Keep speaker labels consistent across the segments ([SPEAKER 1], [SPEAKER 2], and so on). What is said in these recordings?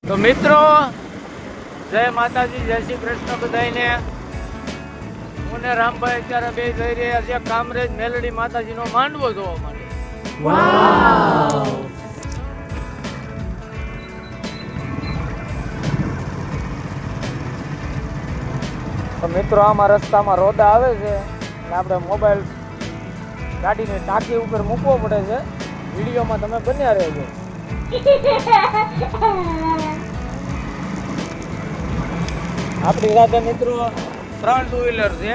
[SPEAKER 1] તો મિત્રો જય માતાજી, જય શ્રી કૃષ્ણ બધાને. હું ને રામભાઈ અત્યારે બે જઈ રહ્યા છે કામરેજ મેલડી માતાજીનો માંડવો જોવા માટે. વાવ! તો મિત્રો આમાં રસ્તામાં રોડા આવે છે અને આપણે મોબાઈલ ગાડીની ટાંકી ઉપર મૂકવો પડે છે. વિડીયોમાં તમે બન્યા રહેજો. આપણી સાથે મિત્રો 3 ટુ વ્હીલર છે,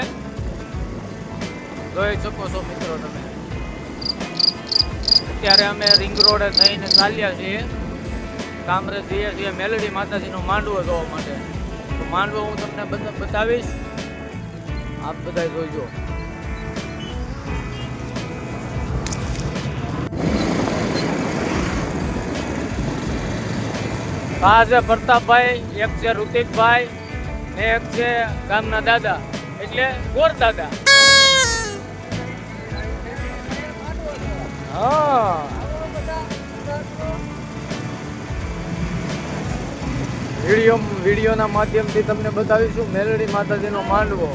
[SPEAKER 1] જોઈ શકો છો મિત્રો તમે. અત્યારે અમે રિંગ રોડે થઈને ચાલ્યા છીએ, કામરેજ જઈએ છીએ મેલડી માતાજીનો માંડવો જોવા માટે. તો માંડવો હું તમને બતાવીશ, આપ બધા જોઈજો. આ છે પ્રતાપભાઈ, એક છે ઋતિકભાઈ ને એક છે ગામના દાદા એટલે ગોર દાદા. હા, વિડીયોના માધ્યમથી તમને બતાવીશું મેલડી માતાજીનો માંડવો.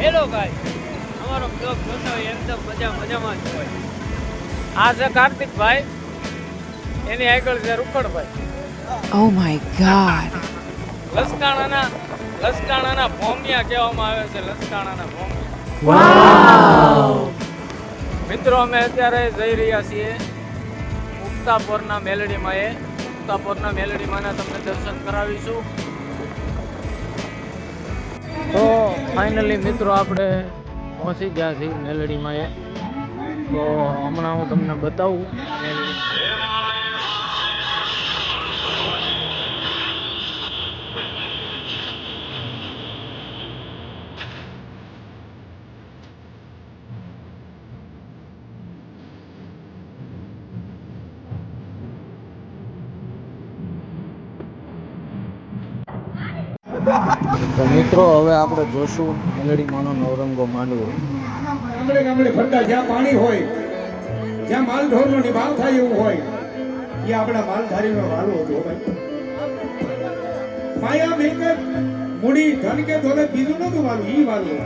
[SPEAKER 1] હેલો ગાઈસ, અમારો બ્લોગ જોતા હોય એકદમ મજામાં જ હોય. આ છે કાર્તિકભાઈ, એની આગળ છે રૂખડભાઈ.
[SPEAKER 2] Oh my God.
[SPEAKER 1] લસકાણાના ભોમિયા કહેવામાં આવે છે, લસકાણાના ભોમિયા.
[SPEAKER 2] Wow.
[SPEAKER 1] મિત્રો અમે અત્યારે જઈ રહ્યા છીએ ઉક્તાપોરના મેલડીમાં. ઉક્તાપોરના મેલડીમાંના તમને દર્શન કરાવીશું. તો ફાઇનલી મિત્રો આપણે પહોંચી ગયા છીએ મેલડીમાં. તો હમણાં હું તમને બતાવું. તો મિત્રો હવે આપણે જોશું મેલડીમાંનો નવરંગો માંડવો.
[SPEAKER 3] ગામડે ગામડે ફરતા જ્યાં પાણી હોય, જ્યાં માલઢોરનો નિભાવ થાય એવું હોય, એ આપણા માલધારીનો વાલો હતો ભાઈ. માયા મિલકત મૂડી ધન કે દોલત બીજું નતું વાલું, ઈ વાલું.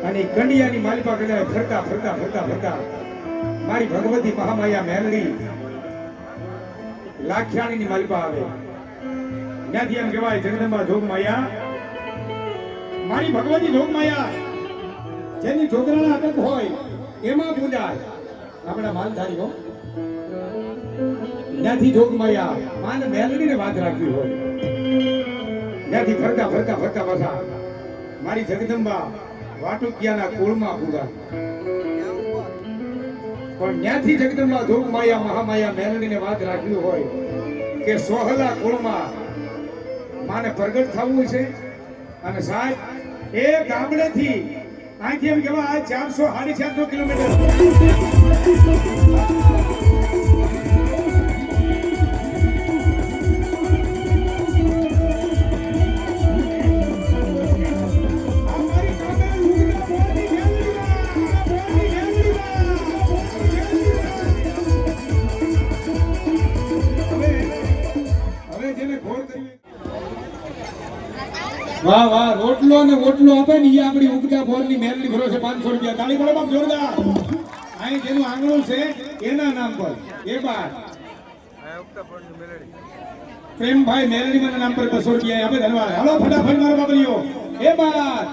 [SPEAKER 3] અને કંડિયાની માલિપા કદાચ ફરતા ફરતા ફરતા ફરતા મારી ભગવતી મહામાયા મેલડી લાખિયાણીની માલિપા આવે. ત્યાંથી એમ કહેવાય જગદંબા જોગ માયા, મારી ભગવતી જોગ માયા જેની છોકરાના અટક હોય એમાં પૂજાય આપણા માલધારીઓ. ત્યાંથી જોગ માયા માને મેલડીને વાત રાખવી હોય, ત્યાંથી ફરતા ફરતા ફરતા પાછા મારી જગદંબા વાટુકિયાના કુળમાં પૂજા. પણ ત્યાંથી જગદંબા જોગ માયા મહામાયા મેલડીને વાત રાખવી હોય કે સોહલા કુળમાં માને પ્રગટ થવું છે. અને સાહેબ એ ગામડેથી અહીંથી એમ કેવા 400-450 કિલોમીટર વાહ વાહ, રોટલો ને ઓટલો આપે ને એ આપણી ઉગતા બોરની મેલડી ભરો છે. 500 રૂપિયા. તાળી પડો બાપ જોરદાર. અહીં જેનું આંગણું છે એના નામ પર એ બાર પ્રેમભાઈ મેલડી ના નામ પર 200 રૂપિયા આપે. ધન્યવાદ. હાલો ફટાફટ મારો બાબરીઓ એ બાર.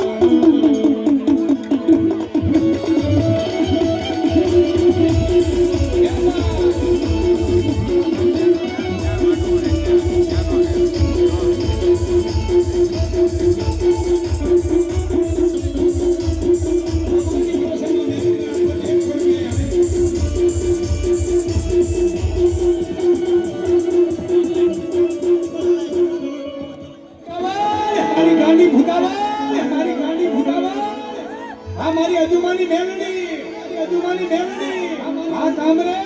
[SPEAKER 3] મારી અજુમાની મેલડી, અજુમાની મેલડી. આ કામરેજ,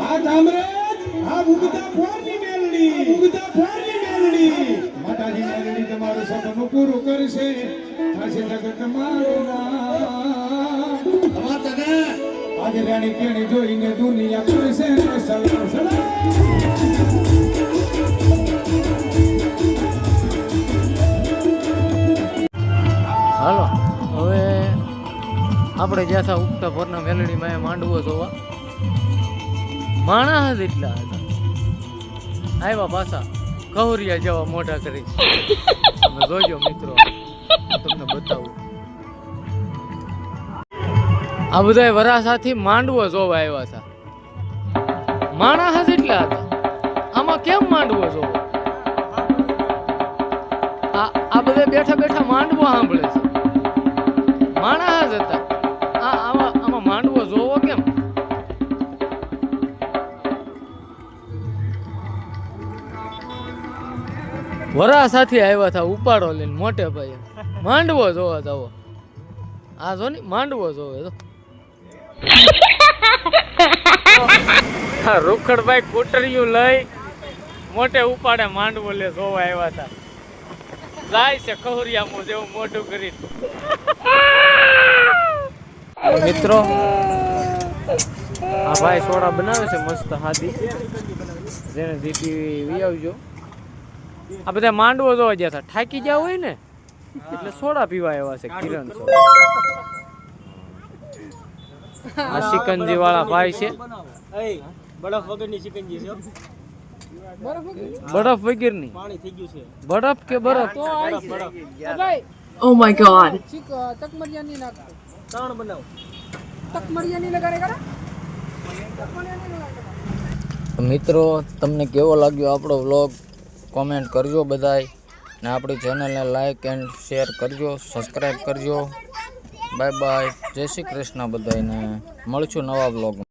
[SPEAKER 3] આ કામરેજ, આ ઉગતા ફોરની મેલડી, ઉગતા ફોરની મેલડી. માતાજી મેલડી તમારું સપનું પૂરું કરશે, થશે જગત મારું નામ. આજે રાણી કેણી જોઈને દુનિયા કરશે ને સલામ સલામ.
[SPEAKER 1] હાલો હવે આપણે જ્યાં થા ઉગતા ભરના મેલડીમાં એ માંડવો જોવા માણસ જ એટલા હતા. આવ્યા પાછા કહુરિયા જેવા મોઢા કરી. તમે જોજો મિત્રો, તમને બતાવું. આ બધા વરાસાથી માંડવો જોવા આવ્યા હતા. માણસ જ એટલા હતા. આમાં કેમ માંડવો જોવો? આ બધા બેઠા બેઠા માંડવો સાંભળે છે. માણસ જ હતા. આમાં માંડવો જોવો કેમ? વરાસાથી આવ્યા હતા ઉપાડો લઈને મોટે ભાઈ. માંડવો જોવા જાવો. આ જો ને માંડવો જોવે તો રૂખડભાઈ કોટરિયું લઈ મોટે ઉપાડે માંડવો લે જોવા આવ્યા હતા. જાય છે કહુરિયામો જેવું મોઢું કરી. મિત્રો આ ભાઈ સોડા બનાવે છે મસ્ત હાદી, જેને દીદી વી આવજો. આ બધા માંડવો જોવા ગયા હતા. થાકી ગયા હોય ને એટલે સોડા પીવા આવ્યા છે. કિરણ સોડા. આ સિકંજી વાળા ભાઈ છે.
[SPEAKER 4] બરફ વગરની સિકંજી છે.
[SPEAKER 1] બરફ વગરની
[SPEAKER 4] પાણી થઈ ગયું છે.
[SPEAKER 1] બરફ કે બરફ?
[SPEAKER 2] Oh my god.
[SPEAKER 4] ત્રણ બનાવ.
[SPEAKER 1] મિત્રો તમને કેવો લાગ્યો આપણો વ્લોગ કોમેન્ટ કરજો બધાય, ને આપણી ચેનલને લાઈક એન્ડ શેર કરજો, સબસ્ક્રાઈબ કરજો. બાય બાય, જય શ્રી કૃષ્ણ બધાયને. મળશું નવા વ્લોગમાં.